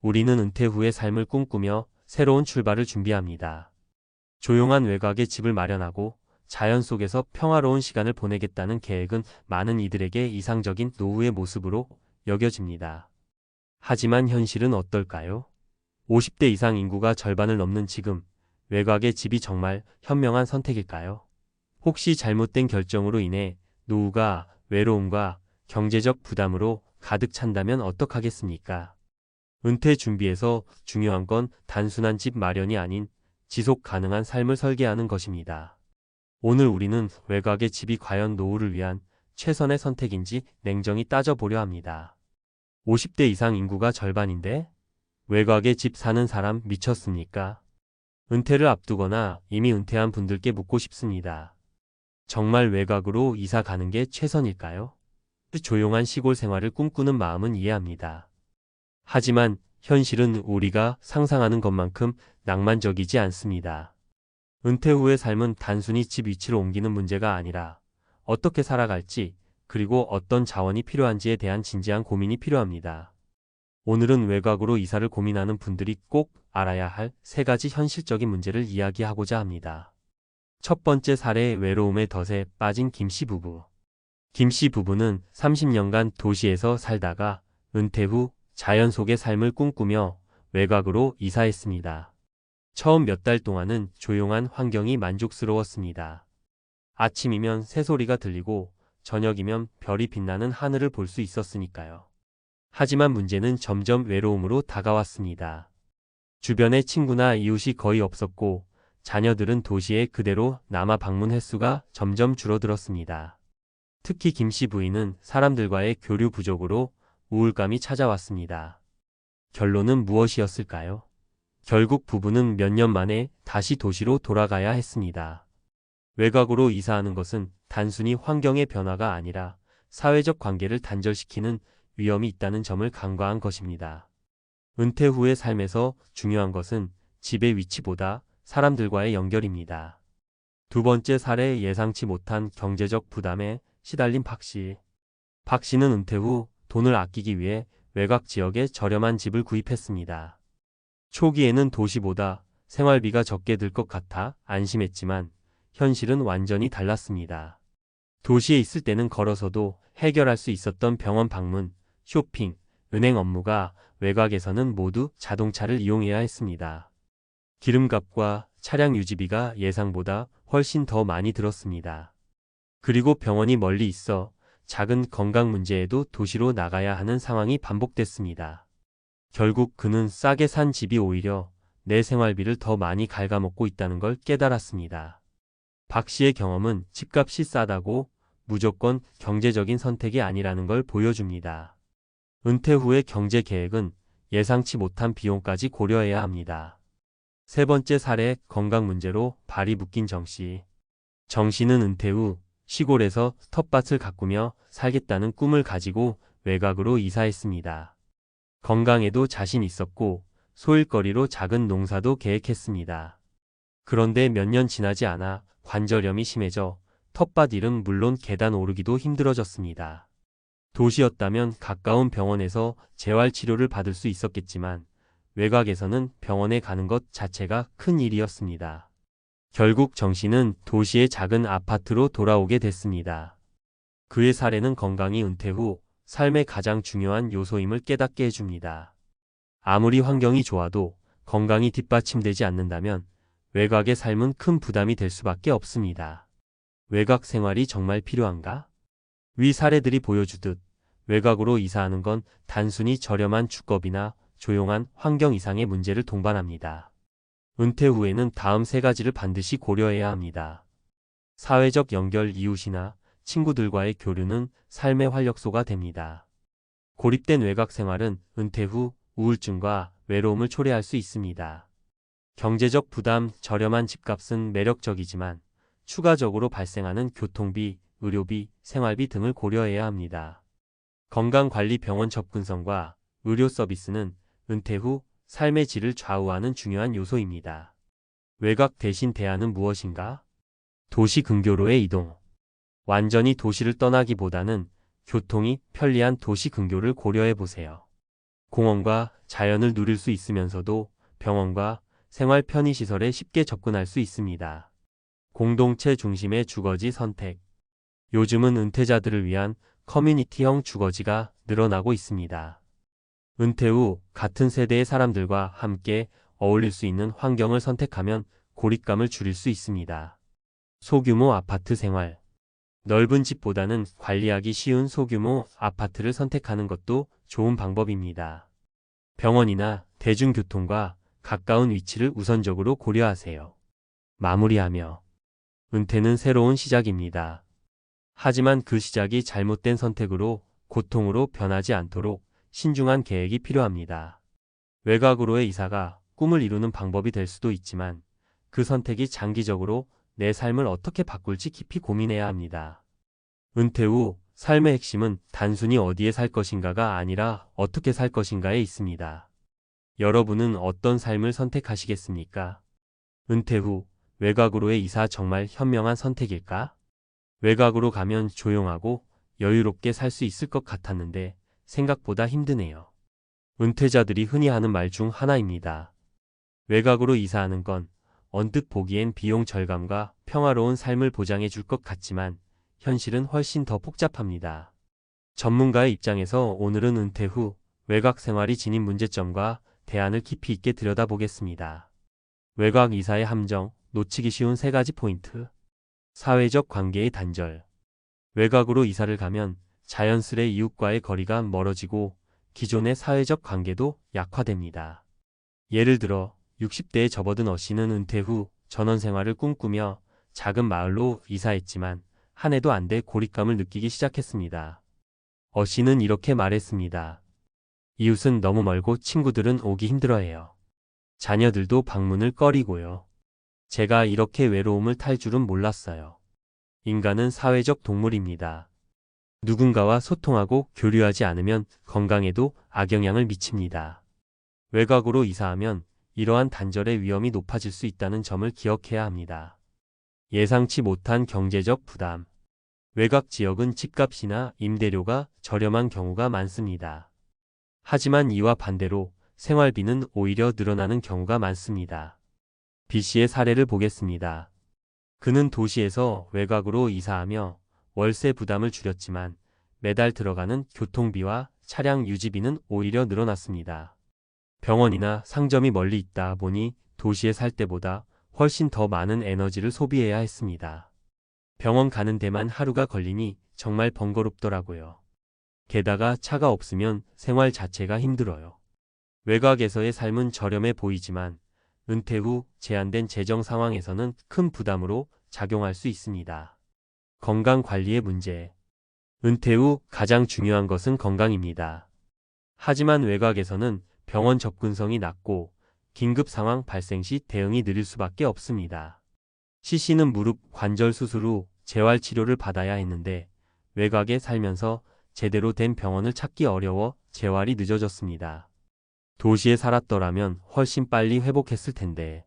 우리는 은퇴 후의 삶을 꿈꾸며 새로운 출발을 준비합니다. 조용한 외곽에 집을 마련하고 자연 속에서 평화로운 시간을 보내겠다는 계획은 많은 이들에게 이상적인 노후의 모습으로 여겨집니다. 하지만 현실은 어떨까요? 50대 이상 인구가 절반을 넘는 지금, 외곽의 집이 정말 현명한 선택일까요? 혹시 잘못된 결정으로 인해 노후가 외로움과 경제적 부담으로 가득 찬다면 어떡하겠습니까? 은퇴 준비에서 중요한 건 단순한 집 마련이 아닌 지속 가능한 삶을 설계하는 것입니다. 오늘 우리는 외곽의 집이 과연 노후를 위한 최선의 선택인지 냉정히 따져보려 합니다. 50대 이상 인구가 절반인데 외곽에 집 사는 사람 미쳤습니까? 은퇴를 앞두거나 이미 은퇴한 분들께 묻고 싶습니다. 정말 외곽으로 이사 가는 게 최선일까요? 조용한 시골 생활을 꿈꾸는 마음은 이해합니다. 하지만 현실은 우리가 상상하는 것만큼 낭만적이지 않습니다. 은퇴 후의 삶은 단순히 집 위치를 옮기는 문제가 아니라 어떻게 살아갈지, 그리고 어떤 자원이 필요한지에 대한 진지한 고민이 필요합니다. 오늘은 외곽으로 이사를 고민하는 분들이 꼭 알아야 할 3가지 현실적인 문제를 이야기하고자 합니다. 첫 번째 사례, 외로움의 덫에 빠진 김씨 부부. 김씨 부부는 30년간 도시에서 살다가 은퇴 후 자연 속의 삶을 꿈꾸며 외곽으로 이사했습니다. 처음 몇 달 동안은 조용한 환경이 만족스러웠습니다. 아침이면 새소리가 들리고 저녁이면 별이 빛나는 하늘을 볼 수 있었으니까요. 하지만 문제는 점점 외로움으로 다가왔습니다. 주변에 친구나 이웃이 거의 없었고 자녀들은 도시에 그대로 남아 방문 횟수가 점점 줄어들었습니다. 특히 김씨 부인은 사람들과의 교류 부족으로 우울감이 찾아왔습니다. 결론은 무엇이었을까요? 결국 부부는 몇 년 만에 다시 도시로 돌아가야 했습니다. 외곽으로 이사하는 것은 단순히 환경의 변화가 아니라 사회적 관계를 단절시키는 위험이 있다는 점을 간과한 것입니다. 은퇴 후의 삶에서 중요한 것은 집의 위치보다 사람들과의 연결입니다. 두 번째 사례, 예상치 못한 경제적 부담에 시달린 박씨. 박씨는 은퇴 후 돈을 아끼기 위해 외곽 지역에 저렴한 집을 구입했습니다. 초기에는 도시보다 생활비가 적게 들 것 같아 안심했지만 현실은 완전히 달랐습니다. 도시에 있을 때는 걸어서도 해결할 수 있었던 병원 방문, 쇼핑, 은행 업무가 외곽에서는 모두 자동차를 이용해야 했습니다. 기름값과 차량 유지비가 예상보다 훨씬 더 많이 들었습니다. 그리고 병원이 멀리 있어 작은 건강 문제에도 도시로 나가야 하는 상황이 반복됐습니다. 결국 그는 싸게 산 집이 오히려 내 생활비를 더 많이 갉아먹고 있다는 걸 깨달았습니다. 박 씨의 경험은 집값이 싸다고 무조건 경제적인 선택이 아니라는 걸 보여줍니다. 은퇴 후의 경제 계획은 예상치 못한 비용까지 고려해야 합니다. 세 번째 사례, 건강 문제로 발이 묶인 정 씨. 정 씨는 은퇴 후 시골에서 텃밭을 가꾸며 살겠다는 꿈을 가지고 외곽으로 이사했습니다. 건강에도 자신 있었고 소일거리로 작은 농사도 계획했습니다. 그런데 몇 년 지나지 않아 관절염이 심해져 텃밭 일은 물론 계단 오르기도 힘들어졌습니다. 도시였다면 가까운 병원에서 재활치료를 받을 수 있었겠지만 외곽에서는 병원에 가는 것 자체가 큰 일이었습니다. 결국 정 씨는 도시의 작은 아파트로 돌아오게 됐습니다. 그의 사례는 건강이 은퇴 후 삶의 가장 중요한 요소임을 깨닫게 해줍니다. 아무리 환경이 좋아도 건강이 뒷받침되지 않는다면 외곽의 삶은 큰 부담이 될 수밖에 없습니다. 외곽 생활이 정말 필요한가? 위 사례들이 보여주듯 외곽으로 이사하는 건 단순히 저렴한 주거비나 조용한 환경 이상의 문제를 동반합니다. 은퇴 후에는 다음 3가지를 반드시 고려해야 합니다. 사회적 연결, 이웃이나 친구들과의 교류는 삶의 활력소가 됩니다. 고립된 외곽 생활은 은퇴 후 우울증과 외로움을 초래할 수 있습니다. 경제적 부담, 저렴한 집값은 매력적이지만 추가적으로 발생하는 교통비, 의료비, 생활비 등을 고려해야 합니다. 건강관리, 병원 접근성과 의료 서비스는 은퇴 후 삶의 질을 좌우하는 중요한 요소입니다. 외곽 대신 대안은 무엇인가? 도시 근교로의 이동. 완전히 도시를 떠나기보다는 교통이 편리한 도시 근교를 고려해 보세요. 공원과 자연을 누릴 수 있으면서도 병원과 생활 편의시설에 쉽게 접근할 수 있습니다. 공동체 중심의 주거지 선택. 요즘은 은퇴자들을 위한 커뮤니티형 주거지가 늘어나고 있습니다. 은퇴 후 같은 세대의 사람들과 함께 어울릴 수 있는 환경을 선택하면 고립감을 줄일 수 있습니다. 소규모 아파트 생활. 넓은 집보다는 관리하기 쉬운 소규모 아파트를 선택하는 것도 좋은 방법입니다. 병원이나 대중교통과 가까운 위치를 우선적으로 고려하세요. 마무리하며 은퇴는 새로운 시작입니다. 하지만 그 시작이 잘못된 선택으로 고통으로 변하지 않도록 신중한 계획이 필요합니다. 외곽으로의 이사가 꿈을 이루는 방법이 될 수도 있지만 그 선택이 장기적으로 내 삶을 어떻게 바꿀지 깊이 고민해야 합니다. 은퇴 후 삶의 핵심은 단순히 어디에 살 것인가가 아니라 어떻게 살 것인가에 있습니다. 여러분은 어떤 삶을 선택하시겠습니까? 은퇴 후 외곽으로의 이사 정말 현명한 선택일까? 외곽으로 가면 조용하고 여유롭게 살 수 있을 것 같았는데 생각보다 힘드네요. 은퇴자들이 흔히 하는 말 중 하나입니다. 외곽으로 이사하는 건 언뜻 보기엔 비용 절감과 평화로운 삶을 보장해 줄 것 같지만 현실은 훨씬 더 복잡합니다. 전문가의 입장에서 오늘은 은퇴 후 외곽 생활이 지닌 문제점과 대안을 깊이 있게 들여다보겠습니다. 외곽 이사의 함정, 놓치기 쉬운 3가지 포인트. 사회적 관계의 단절. 외곽으로 이사를 가면 자연스레 이웃과의 거리가 멀어지고 기존의 사회적 관계도 약화됩니다. 예를 들어 60대에 접어든 어씨는 은퇴 후 전원 생활을 꿈꾸며 작은 마을로 이사했지만 한 해도 안 돼 고립감을 느끼기 시작했습니다. 어씨는 이렇게 말했습니다. 이웃은 너무 멀고 친구들은 오기 힘들어해요. 자녀들도 방문을 꺼리고요. 제가 이렇게 외로움을 탈 줄은 몰랐어요. 인간은 사회적 동물입니다. 누군가와 소통하고 교류하지 않으면 건강에도 악영향을 미칩니다. 외곽으로 이사하면 이러한 단절의 위험이 높아질 수 있다는 점을 기억해야 합니다. 예상치 못한 경제적 부담. 외곽 지역은 집값이나 임대료가 저렴한 경우가 많습니다. 하지만 이와 반대로 생활비는 오히려 늘어나는 경우가 많습니다. B씨의 사례를 보겠습니다. 그는 도시에서 외곽으로 이사하며 월세 부담을 줄였지만 매달 들어가는 교통비와 차량 유지비는 오히려 늘어났습니다. 병원이나 상점이 멀리 있다 보니 도시에 살 때보다 훨씬 더 많은 에너지를 소비해야 했습니다. 병원 가는 데만 하루가 걸리니 정말 번거롭더라고요. 게다가 차가 없으면 생활 자체가 힘들어요. 외곽에서의 삶은 저렴해 보이지만 은퇴 후 제한된 재정 상황에서는 큰 부담으로 작용할 수 있습니다. 건강 관리의 문제. 은퇴 후 가장 중요한 것은 건강입니다. 하지만 외곽에서는 병원 접근성이 낮고 긴급 상황 발생 시 대응이 느릴 수밖에 없습니다. C씨는 무릎 관절 수술 후 재활 치료를 받아야 했는데 외곽에 살면서 제대로 된 병원을 찾기 어려워 재활이 늦어졌습니다. 도시에 살았더라면 훨씬 빨리 회복했을 텐데.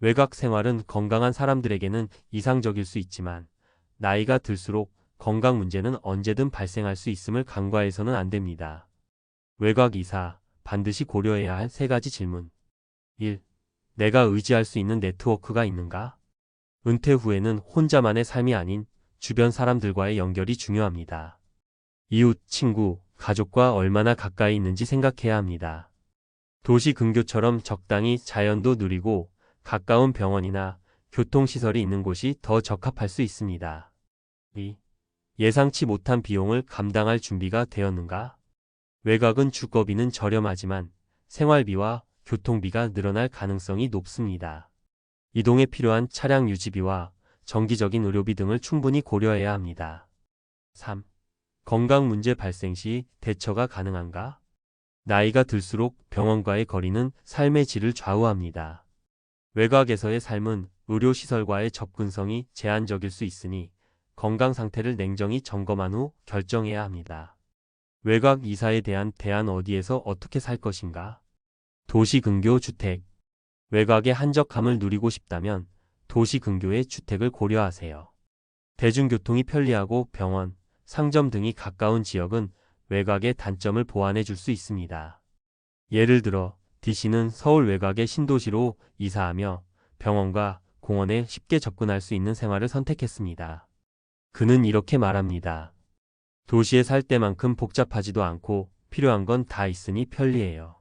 외곽 생활은 건강한 사람들에게는 이상적일 수 있지만 나이가 들수록 건강 문제는 언제든 발생할 수 있음을 간과해서는 안 됩니다. 외곽 이사, 반드시 고려해야 할 3가지 질문. 1. 내가 의지할 수 있는 네트워크가 있는가? 은퇴 후에는 혼자만의 삶이 아닌 주변 사람들과의 연결이 중요합니다. 이웃, 친구, 가족과 얼마나 가까이 있는지 생각해야 합니다. 도시 근교처럼 적당히 자연도 누리고 가까운 병원이나 교통시설이 있는 곳이 더 적합할 수 있습니다. 2. 예상치 못한 비용을 감당할 준비가 되었는가? 외곽은 주거비는 저렴하지만 생활비와 교통비가 늘어날 가능성이 높습니다. 이동에 필요한 차량 유지비와 정기적인 의료비 등을 충분히 고려해야 합니다. 3. 건강 문제 발생 시 대처가 가능한가? 나이가 들수록 병원과의 거리는 삶의 질을 좌우합니다. 외곽에서의 삶은 의료시설과의 접근성이 제한적일 수 있으니 건강 상태를 냉정히 점검한 후 결정해야 합니다. 외곽 이사에 대한 대안. 어디에서 어떻게 살 것인가? 도시 근교 주택. 외곽의 한적함을 누리고 싶다면 도시 근교의 주택을 고려하세요. 대중교통이 편리하고 병원, 상점 등이 가까운 지역은 외곽의 단점을 보완해 줄 수 있습니다. 예를 들어 D씨는 서울 외곽의 신도시로 이사하며 병원과 공원에 쉽게 접근할 수 있는 생활을 선택했습니다. 그는 이렇게 말합니다. 도시에 살 때만큼 복잡하지도 않고 필요한 건 다 있으니 편리해요.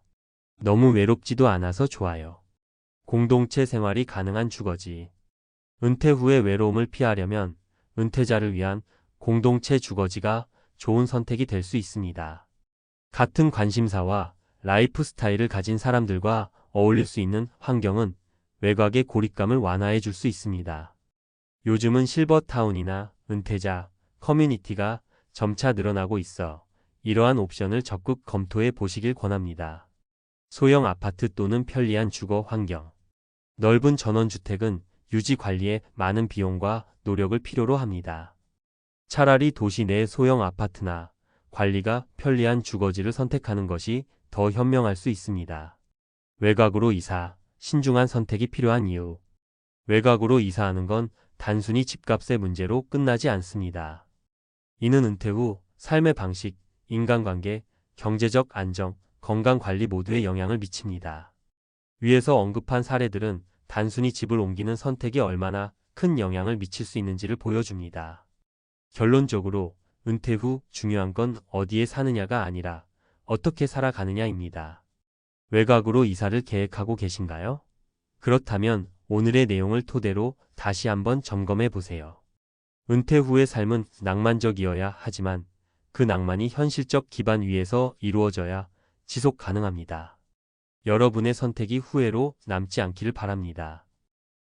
너무 외롭지도 않아서 좋아요. 공동체 생활이 가능한 주거지. 은퇴 후의 외로움을 피하려면 은퇴자를 위한 공동체 주거지가 좋은 선택이 될 수 있습니다. 같은 관심사와 라이프 스타일을 가진 사람들과 어울릴 수 있는 환경은 외곽의 고립감을 완화해 줄 수 있습니다. 요즘은 실버타운이나 은퇴자, 커뮤니티가 점차 늘어나고 있어 이러한 옵션을 적극 검토해 보시길 권합니다. 소형 아파트 또는 편리한 주거 환경. 넓은 전원주택은 유지 관리에 많은 비용과 노력을 필요로 합니다. 차라리 도시 내 소형 아파트나 관리가 편리한 주거지를 선택하는 것이 더 현명할 수 있습니다. 외곽으로 이사, 신중한 선택이 필요한 이유. 외곽으로 이사하는 건 단순히 집값의 문제로 끝나지 않습니다. 이는 은퇴 후 삶의 방식, 인간관계, 경제적 안정, 건강관리 모두에 영향을 미칩니다. 위에서 언급한 사례들은 단순히 집을 옮기는 선택이 얼마나 큰 영향을 미칠 수 있는지를 보여줍니다. 결론적으로 은퇴 후 중요한 건 어디에 사느냐가 아니라 어떻게 살아가느냐입니다. 외곽으로 이사를 계획하고 계신가요? 그렇다면 오늘의 내용을 토대로 다시 한번 점검해 보세요. 은퇴 후의 삶은 낭만적이어야 하지만 그 낭만이 현실적 기반 위에서 이루어져야 지속 가능합니다. 여러분의 선택이 후회로 남지 않기를 바랍니다.